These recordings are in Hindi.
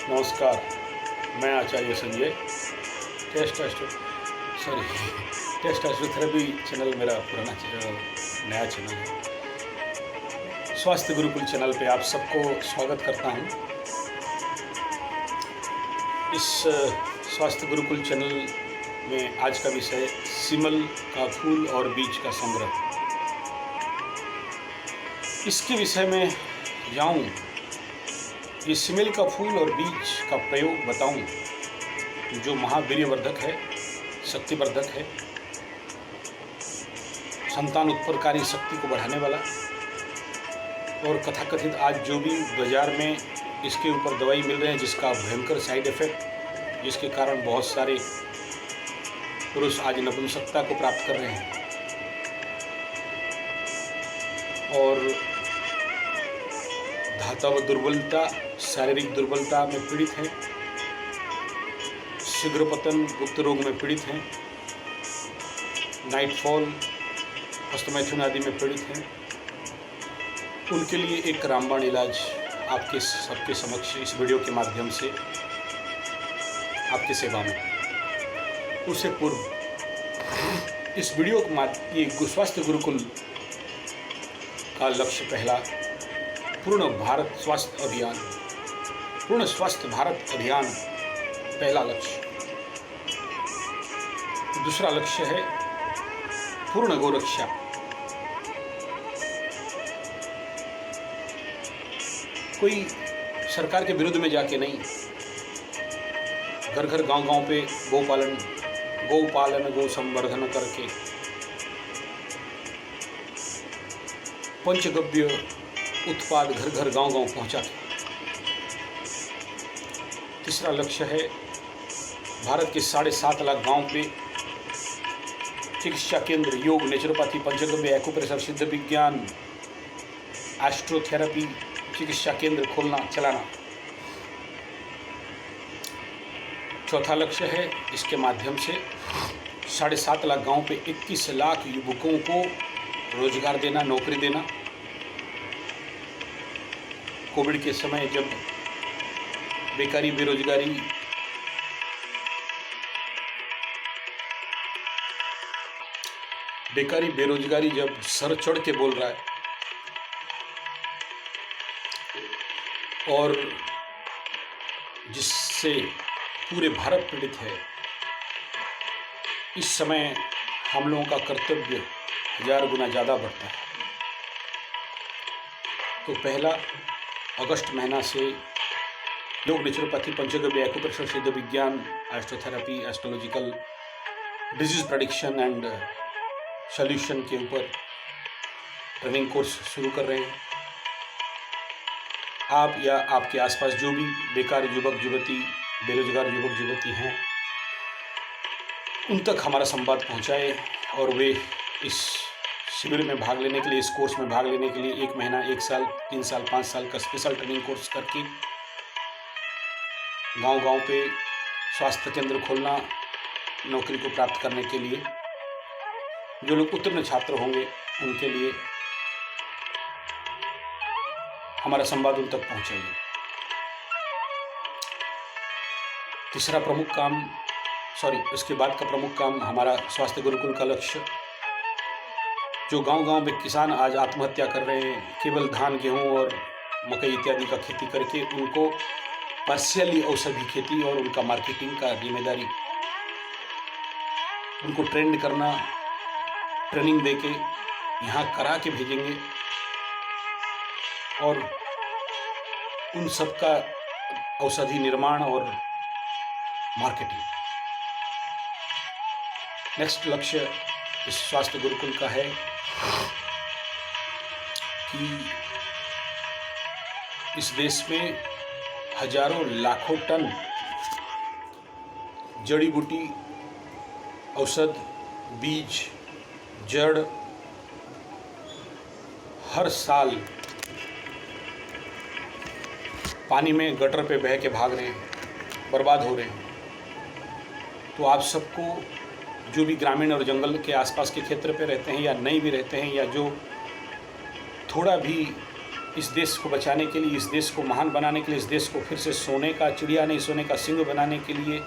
नमस्कार, मैं आचार्य संजय। टेस्ट एस्ट्रोथेरेपी चैनल मेरा पुराना नया चैनल है। स्वास्थ्य गुरुकुल चैनल पे आप सबको स्वागत करता हूँ। इस स्वास्थ्य गुरुकुल चैनल में आज का विषय सिमल का फूल और बीज का संग्रह। इसके विषय में जाऊँ, ये सिमल का फूल और बीज का प्रयोग बताऊं, जो महावीर्यवर्धक है, शक्तिवर्धक है, संतान उत्पन्नकारी शक्ति को बढ़ाने वाला, और कथाकथित आज जो भी बाज़ार में इसके ऊपर दवाई मिल रहे हैं जिसका भयंकर साइड इफ़ेक्ट, जिसके कारण बहुत सारे पुरुष आज नपुंसकता को प्राप्त कर रहे हैं और धातव दुर्बलता, शारीरिक दुर्बलता में पीड़ित हैं, शीघ्र पतन, गुप्त रोग में पीड़ित हैं, नाइटफॉल, हस्तमैथुन आदि में पीड़ित हैं। उनके लिए एक रामबाण इलाज आपके सबके समक्ष इस वीडियो के माध्यम से आपकी सेवा में। उससे पूर्व इस वीडियो को ये स्वास्थ्य गुरुकुल का लक्ष्य पहला पूर्ण स्वास्थ्य भारत अभियान पहला लक्ष्य। दूसरा लक्ष्य है पूर्ण गौरक्षा। कोई सरकार के विरुद्ध में जाके नहीं, घर घर गांव गांव पे गौ संवर्धन करके पंचगव्य उत्पाद घर घर गांव गांव पहुंचा। तीसरा लक्ष्य है भारत के 7.5 लाख गांव पे चिकित्सा केंद्र, योग, नेचुरोपैथी, पंचगव्य, एक्यूप्रेशर, सिद्ध विज्ञान, एस्ट्रोथेरेपी चिकित्सा केंद्र चलाना। चौथा लक्ष्य है इसके माध्यम से 7.5 लाख गांव पे 21 लाख युवकों को रोजगार देना, नौकरी देना। कोविड के समय जब बेरोजगारी जब सर चढ़ के बोल रहा है और जिससे पूरे भारत पीड़ित है, इस समय हम लोगों का कर्तव्य 1000 गुना ज़्यादा बढ़ता है। तो पहला अगस्त महीना से योग, नेचुरोपैथी, पंचगव्य, एक्यूप्रेशर, सिद्ध विज्ञान, astrotherapy, astrological, disease prediction and solution के ऊपर ट्रेनिंग कोर्स शुरू कर रहे हैं। आप या आपके आसपास जो भी बेकार युवक युवती, बेरोजगार युवक युवती हैं, उन तक हमारा संवाद पहुंचाए और वे इस शिविर में भाग लेने के लिए, इस कोर्स में भाग लेने के लिए 1 महीना, 1 साल, 3 साल, 5 साल का स्पेशल ट्रेनिंग कोर्स करके गांव-गांव पे स्वास्थ्य केंद्र खोलना, नौकरी को प्राप्त करने के लिए जो लोग उत्तीर्ण छात्र होंगे उनके लिए हमारा संवाद उन तक पहुंचाइए। उसके बाद का प्रमुख काम हमारा स्वास्थ्य गुरुकुल का लक्ष्य, जो गांव-गांव में किसान आज आत्महत्या कर रहे हैं, केवल धान, गेहूं और मकई इत्यादि का खेती करके, उनको पार्शियली औषधि खेती और उनका मार्केटिंग का जिम्मेदारी, उनको ट्रेंड करना, ट्रेनिंग देके यहाँ करा के भेजेंगे और उन सब का औषधि निर्माण और मार्केटिंग। नेक्स्ट लक्ष्य इस स्वास्थ्य गुरुकुल का है कि इस देश में हजारों लाखों टन जड़ी बूटी, औषध, बीज, जड़ हर साल पानी में गटर पे बह के भाग रहे हैं, बर्बाद हो रहे हैं। तो आप सबको, जो भी ग्रामीण और जंगल के आसपास के क्षेत्र पे रहते हैं या नहीं भी रहते हैं, या जो थोड़ा भी इस देश को बचाने के लिए, इस देश को महान बनाने के लिए, इस देश को फिर से सोने का चिड़िया नहीं सोने का सिंह बनाने के लिए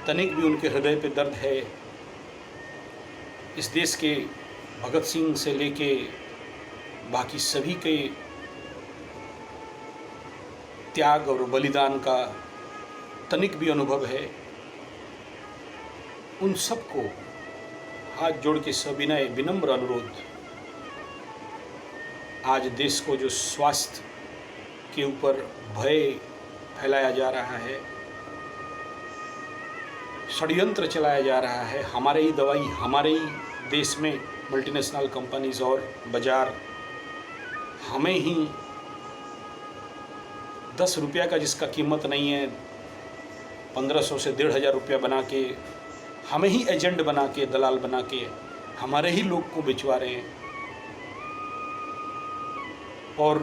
तनिक भी उनके हृदय पे दर्द है। इस देश के भगत सिंह से लेके बाकी सभी के त्याग और बलिदान का तनिक भी अनुभव है। उन सबको हाथ जोड़ के सविनय विनम्र अनुरोध, आज देश को जो स्वास्थ्य के ऊपर भय फैलाया जा रहा है, षड्यंत्र चलाया जा रहा है, हमारे ही दवाई हमारे ही देश में मल्टीनेशनल कंपनीज और बाज़ार हमें ही 10 रुपया का जिसका कीमत नहीं है 1500 से 1500 रुपया बना के, हमें ही एजेंट बना के, दलाल बना के हमारे ही लोग को बेचवा रहे हैं। और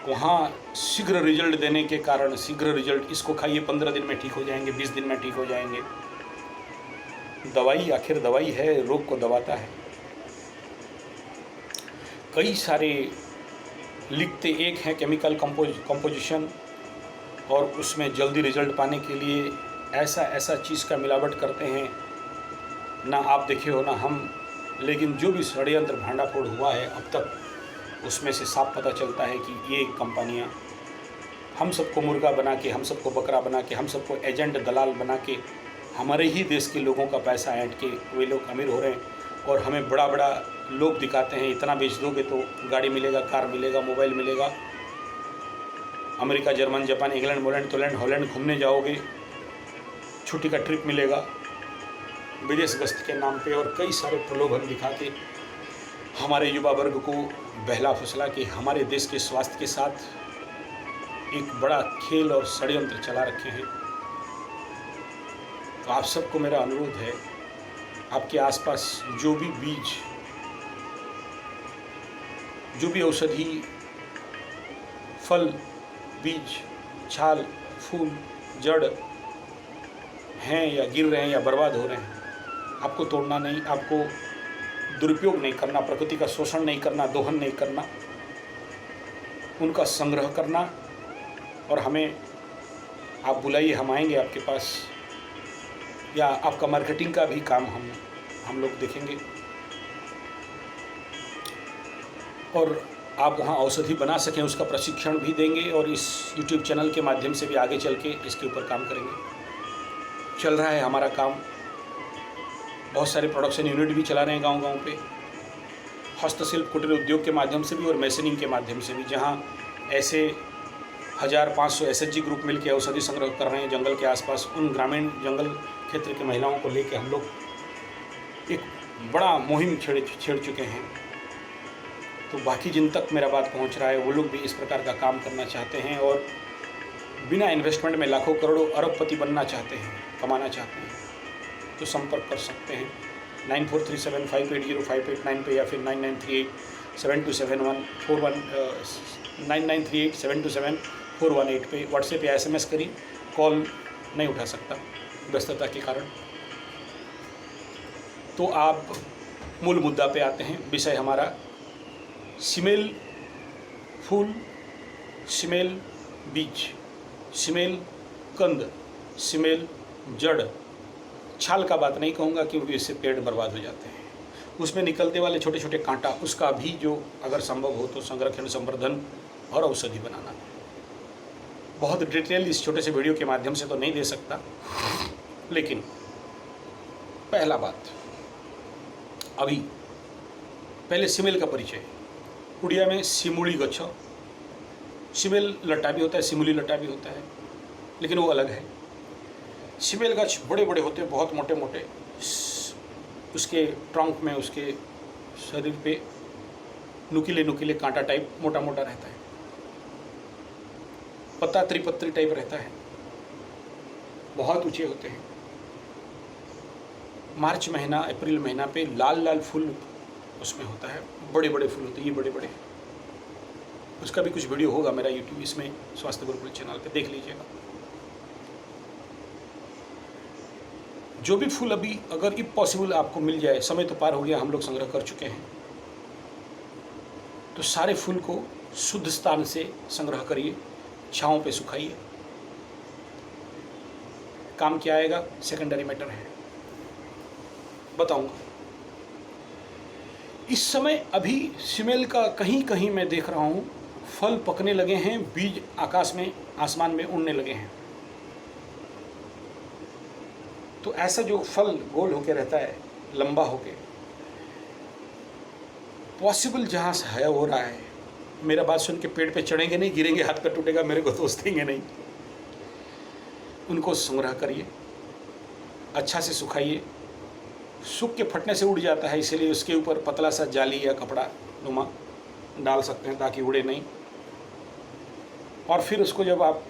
वहाँ शीघ्र रिजल्ट देने के कारण, शीघ्र रिजल्ट, इसको खाइए 15 दिन में ठीक हो जाएंगे, 20 दिन में ठीक हो जाएंगे। दवाई आखिर दवाई है, रोग को दबाता है। कई सारे लिखते एक हैं केमिकल कंपोजिशन, और उसमें जल्दी रिजल्ट पाने के लिए ऐसा चीज़ का मिलावट करते हैं, ना आप देखे हो ना हम। लेकिन जो भी षड्यंत्र भांडाफोड़ हुआ है अब तक, उसमें से साफ पता चलता है कि ये कंपनियां हम सबको मुर्गा बना के, हम सबको बकरा बना के, हम सबको एजेंट दलाल बना के, हमारे ही देश के लोगों का पैसा ऐंठ के वे लोग अमीर हो रहे हैं। और हमें बड़ा बड़ा लोग दिखाते हैं, इतना बेच दोगे तो गाड़ी मिलेगा, कार मिलेगा, मोबाइल मिलेगा, अमेरिका, जर्मन, जापान, इंग्लैंड, मोलैंड, तोलैंड, हॉलैंड घूमने जाओगे, छुट्टी का ट्रिप मिलेगा, विदेश गश्त के नाम पे, और कई सारे प्रलोभन दिखा के हमारे युवा वर्ग को बहला फुसला के हमारे देश के स्वास्थ्य के साथ एक बड़ा खेल और षड्यंत्र चला रखे हैं। तो आप सबको मेरा अनुरोध है, आपके आसपास जो भी बीज, जो भी औषधि, फल, बीज, छाल, फूल, जड़ हैं या गिर रहे हैं या बर्बाद हो रहे हैं, आपको तोड़ना नहीं, आपको दुरुपयोग नहीं करना, प्रकृति का शोषण नहीं करना, दोहन नहीं करना, उनका संग्रह करना। और हमें आप बुलाइए, हम आएंगे आपके पास, या आपका मार्केटिंग का भी काम हम लोग देखेंगे, और आप वहाँ औषधि बना सकें उसका प्रशिक्षण भी देंगे। और इस YouTube चैनल के माध्यम से भी आगे चल के इसके ऊपर काम करेंगे। चल रहा है हमारा काम, बहुत सारे प्रोडक्शन यूनिट भी चला रहे हैं गांव-गांव पे, हस्तशिल्प कुटीर उद्योग के माध्यम से भी और मैसनिंग के माध्यम से भी, जहां ऐसे 1500 SHG ग्रुप मिलकर औषधि संग्रह कर रहे हैं जंगल के आसपास। उन ग्रामीण जंगल क्षेत्र की महिलाओं को लेकर हम लोग एक बड़ा मुहिम छेड़ चुके हैं। तो बाकी जिन तक मेरा बात पहुंच रहा है वो लोग भी इस प्रकार का काम करना चाहते हैं और बिना इन्वेस्टमेंट में लाखों करोड़ों अरबपति बनना चाहते हैं, कमाना चाहते हैं, तो संपर्क कर सकते हैं 9437580589 पे, या फिर 9938727418 पे व्हाट्सएप या SMS करिए। कॉल नहीं उठा सकता व्यस्तता के कारण। तो आप मूल मुद्दा पे आते हैं। विषय हमारा सिमेल फूल, सिमेल बीज, सिमेल कंद, सिमेल जड़। छाल का बात नहीं कहूँगा क्योंकि इससे पेड़ बर्बाद हो जाते हैं। उसमें निकलते वाले छोटे छोटे कांटा, उसका भी जो अगर संभव हो तो संरक्षण, संवर्धन और औषधि बनाना। बहुत डिटेल इस छोटे से वीडियो के माध्यम से तो नहीं दे सकता, लेकिन पहला बात, अभी पहले सिमेल का परिचय। उड़िया में सिमुली गच्छ, सिमेल लट्टा भी होता है, सिमुली लट्टा भी होता है, लेकिन वो अलग है। सिमेल गच्छ बड़े बड़े होते हैं, बहुत मोटे मोटे, उसके ट्रंक में, उसके शरीर पे नुकीले नुकीले कांटा टाइप मोटा मोटा रहता है, पत्ता त्रिपत्री टाइप रहता है, बहुत ऊंचे होते हैं। मार्च महीना, अप्रैल महीना पे लाल लाल फूल उसमें होता है, बड़े बड़े फूल होते हैं, ये बड़े बड़े। उसका भी कुछ वीडियो होगा मेरा यूट्यूब इसमें स्वास्थ्य गुरुकुल चैनल पे, देख लीजिएगा। जो भी फूल अभी अगर इफ पॉसिबल आपको मिल जाए, समय तो पार हो गया, हम लोग संग्रह कर चुके हैं, तो सारे फूल को शुद्ध स्थान से संग्रह करिए, छांव पे सुखाइए। काम क्या आएगा सेकेंडरी मैटर है, बताऊंगा। इस समय अभी सिमेल का कहीं कहीं मैं देख रहा हूँ फल पकने लगे हैं, बीज आकाश में आसमान में उड़ने लगे हैं। तो ऐसा जो फल गोल होके रहता है, लंबा होके, पॉसिबल जहाँ से है हो रहा है, मेरा बात सुन के पेड़ पे चढ़ेंगे नहीं, गिरेंगे, हाथ पर टूटेगा, मेरे को दोस्त देंगे नहीं। उनको संग्रह करिए, अच्छा से सुखाइए। सूख के फटने से उड़ जाता है, इसीलिए उसके ऊपर पतला सा जाली या कपड़ा नुमा डाल सकते हैं ताकि उड़े नहीं। और फिर उसको जब आप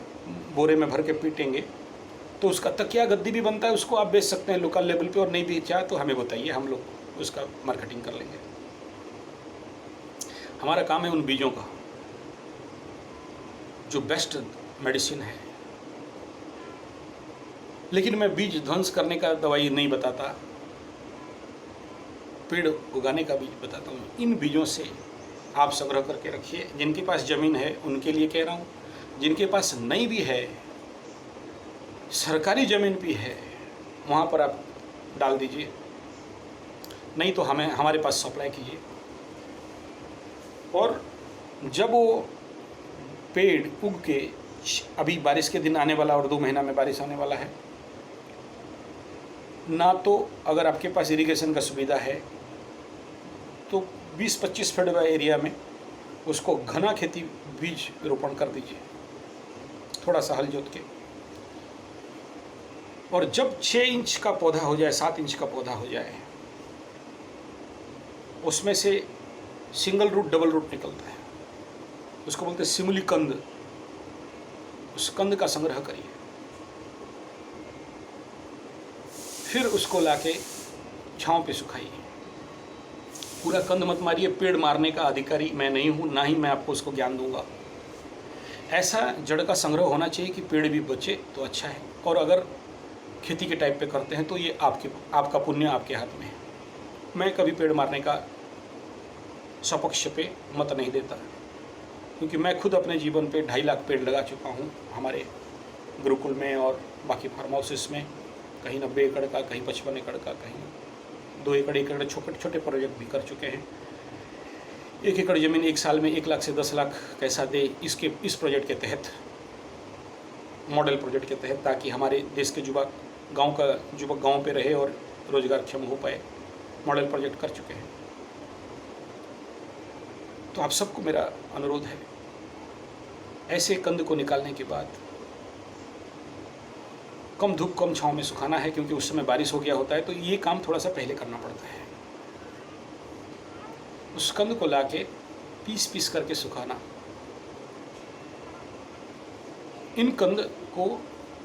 बोरे में भर के पीटेंगे तो उसका तकिया गद्दी भी बनता है, उसको आप बेच सकते हैं लोकल लेवल पे। और नहीं बेचा तो हमें बताइए, हम लोग उसका मार्केटिंग कर लेंगे। हमारा काम है उन बीजों का जो बेस्ट मेडिसिन है। लेकिन मैं बीज ध्वंस करने का दवाई नहीं बताता, पेड़ उगाने का बीज बताता हूँ। इन बीजों से आप संग्रह करके रखिए। जिनके पास ज़मीन है उनके लिए कह रहा हूँ, जिनके पास नहीं भी है, सरकारी ज़मीन भी है, वहाँ पर आप डाल दीजिए, नहीं तो हमारे पास सप्लाई कीजिए। और जब वो पेड़ उग के, अभी बारिश के दिन आने वाला और 2 महीना में बारिश आने वाला है ना, तो अगर आपके पास इरिगेशन का सुविधा है तो 20-25 फीट एरिया में उसको घना खेती बीज रोपण कर दीजिए, थोड़ा सा हल जोत के। और जब 6 इंच का पौधा हो जाए, 7 इंच का पौधा हो जाए, उसमें से सिंगल रूट डबल रूट निकलता है, उसको बोलते हैं सिमुली कंद। उस कंद का संग्रह करिए, फिर उसको लाके छांव पे सुखाइए। पूरा कंद मत मारिए, पेड़ मारने का अधिकारी मैं नहीं हूँ, ना ही मैं आपको उसको ज्ञान दूंगा। ऐसा जड़ का संग्रह होना चाहिए कि पेड़ भी बचे तो अच्छा है। और अगर खेती के टाइप पे करते हैं तो ये आपका पुण्य आपके हाथ में है। मैं कभी पेड़ मारने का सपक्ष पे मत नहीं देता, क्योंकि मैं खुद अपने जीवन पे 2.5 लाख पेड़ लगा चुका हूँ हमारे गुरुकुल में और बाकी फार्म हाउसेस में। कहीं 90 एकड़ का, कहीं 55 एकड़ का, कहीं 2 एकड़ छोटे छोटे प्रोजेक्ट भी कर चुके हैं। 1 एकड़ ज़मीन 1 साल में 1 लाख से 10 लाख कैसा दे, इस प्रोजेक्ट के तहत, मॉडल प्रोजेक्ट के तहत, ताकि हमारे देश के युवक गाँव पे रहे और रोजगार क्षम हो पाए, मॉडल प्रोजेक्ट कर चुके हैं। तो आप सबको मेरा अनुरोध है, ऐसे कंद को निकालने के बाद कम धूप कम छांव में सुखाना है, क्योंकि उस समय बारिश हो गया होता है, तो ये काम थोड़ा सा पहले करना पड़ता है। उस कंद को लाके पीस करके सुखाना। इन कंद को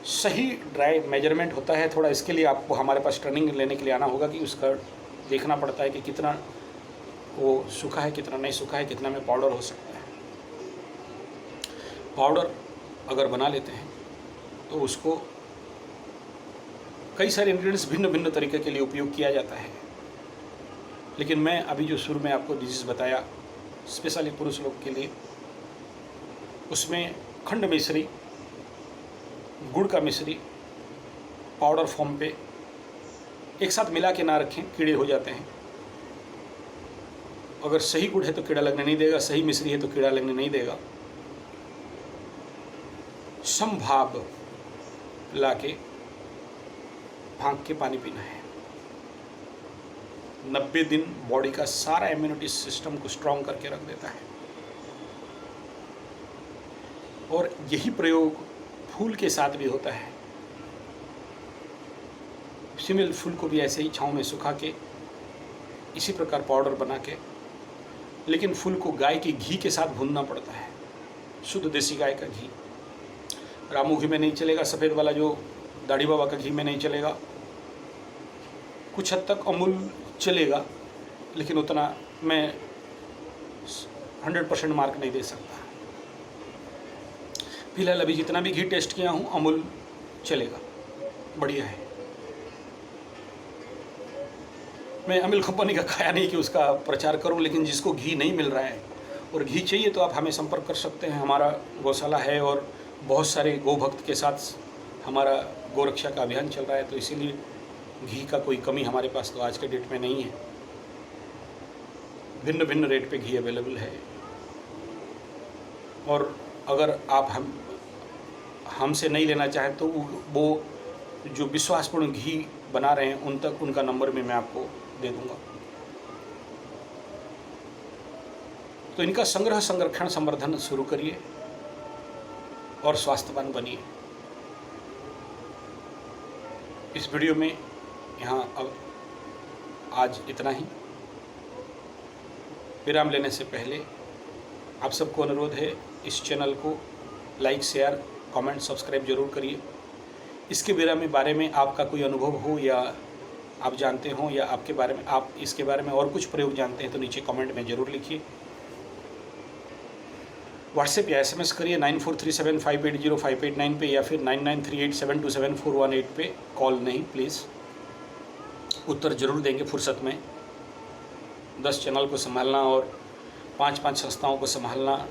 सही ड्राई मेजरमेंट होता है थोड़ा, इसके लिए आपको हमारे पास ट्रेनिंग लेने के लिए आना होगा कि उसका देखना पड़ता है कि कितना वो सूखा है, कितना नहीं सूखा है, कितना में पाउडर हो सकता है। पाउडर अगर बना लेते हैं तो उसको कई सारे इंग्रेडिएंट्स भिन्न भिन्न तरीके के लिए उपयोग किया जाता है। लेकिन मैं अभी जो शुरू में आपको डिजीज़ बताया, स्पेशली पुरुष लोग के लिए, उसमें खंड मिश्री, गुड़ का मिश्री पाउडर फॉर्म पे एक साथ मिला के ना रखें, कीड़े हो जाते हैं। अगर सही गुड़ है तो कीड़ा लगने नहीं देगा, सही मिश्री है तो कीड़ा लगने नहीं देगा। समभाव लाके भांग के पानी पीना है। 90 दिन बॉडी का सारा इम्यूनिटी सिस्टम को स्ट्रांग करके रख देता है। और यही प्रयोग फूल के साथ भी होता है। सिमिल फूल को भी ऐसे ही छांव में सुखा के इसी प्रकार पाउडर बना के, लेकिन फूल को गाय के घी के साथ भूनना पड़ता है, शुद्ध देसी गाय का घी। रामू घी में नहीं चलेगा, सफ़ेद वाला जो दाढ़ी बाबा का घी में नहीं चलेगा। कुछ हद तक अमूल चलेगा, लेकिन उतना मैं 100% मार्क नहीं दे सकता। फिलहाल अभी जितना भी घी टेस्ट किया हूँ, अमूल चलेगा, बढ़िया है। मैं अमूल कंपनी का खाया नहीं कि उसका प्रचार करूं, लेकिन जिसको घी नहीं मिल रहा है और घी चाहिए तो आप हमें संपर्क कर सकते हैं। हमारा गौशाला है और बहुत सारे गौ भक्त के साथ हमारा गोरक्षा का अभियान चल रहा है, तो इसीलिए घी का कोई कमी हमारे पास तो आज के डेट में नहीं है। भिन्न भिन्न रेट पे घी अवेलेबल है। और अगर आप हमसे नहीं लेना चाहें तो वो जो विश्वासपूर्ण घी बना रहे हैं उन तक उनका नंबर भी मैं आपको दे दूंगा। तो इनका संग्रह, संरक्षण, संवर्धन शुरू करिए और स्वास्थ्यवान बनिए। इस वीडियो में यहाँ अब आज इतना ही। विराम लेने से पहले आप सबको अनुरोध है, इस चैनल को लाइक, शेयर, कमेंट, सब्सक्राइब जरूर करिए। इसके बारे में आपका कोई अनुभव हो या आप जानते हो या आपके बारे में आप इसके बारे में और कुछ प्रयोग जानते हैं तो नीचे कमेंट में ज़रूर लिखिए। व्हाट्सएप या SMS करिए 9437580589 पे या फिर 9938727418 पे। कॉल नहीं प्लीज़। उत्तर ज़रूर देंगे फुर्सत में। 10 चैनल को संभालना और 5-5 संस्थाओं को संभालना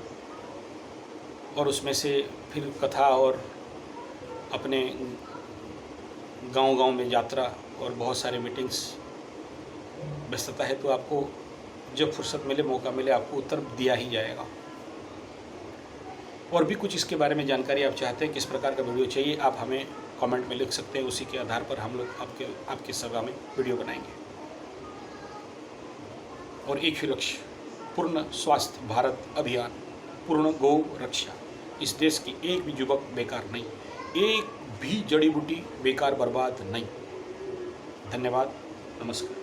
और उसमें से फिर कथा और अपने गांव-गांव में यात्रा और बहुत सारे मीटिंग्स, व्यस्तता है, तो आपको जब फुर्सत मिले, मौका मिले, आपको उत्तर दिया ही जाएगा। और भी कुछ इसके बारे में जानकारी आप चाहते हैं, किस प्रकार का वीडियो चाहिए, आप हमें कमेंट में लिख सकते हैं। उसी के आधार पर हम लोग आपके सेवा में वीडियो बनाएंगे। और एक ही लक्ष्य, पूर्ण स्वास्थ्य भारत अभियान, पूर्ण गौ रक्षा। इस देश की एक भी युवक बेकार नहीं, एक भी जड़ी बूटी बेकार बर्बाद नहीं। धन्यवाद, नमस्कार।